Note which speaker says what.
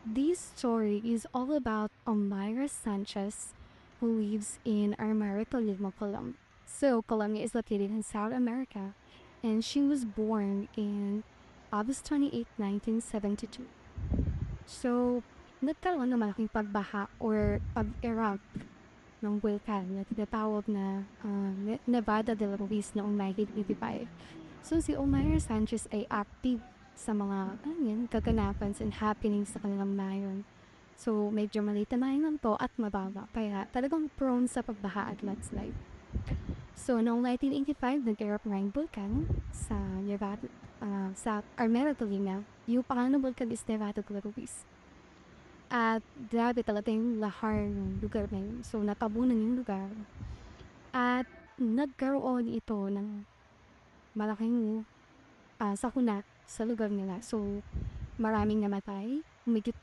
Speaker 1: This story is all about Omaira Sanchez, who lives in Armero, Tolima, Colombia. So, Colombia is located in South America, and she was born in August 28, 1972. So, nagkaroon ng malaking pagbaha or pag-erupt ng vulkan na tinatawag na Nevada de la Ruiz noong 1985. So si Omaira Sanchez ay active sa mga kaganapan and happenings sa kanilang bayan. So medyo maliit na bayan lang to at mababa kaya talagang prone sa pagbaha at landslide. So noong 1985, nag-erupt ng vulkan sa Nevada, sa Armero Tolima. Yung pangalan ng vulkan is Nevada de la Ruiz. At grabe talaga yung lahar ng lugar na yun. So natabunan yung lugar. At nagkaroon ito ng malaking sakuna sa lugar nila. So maraming namatay, humigit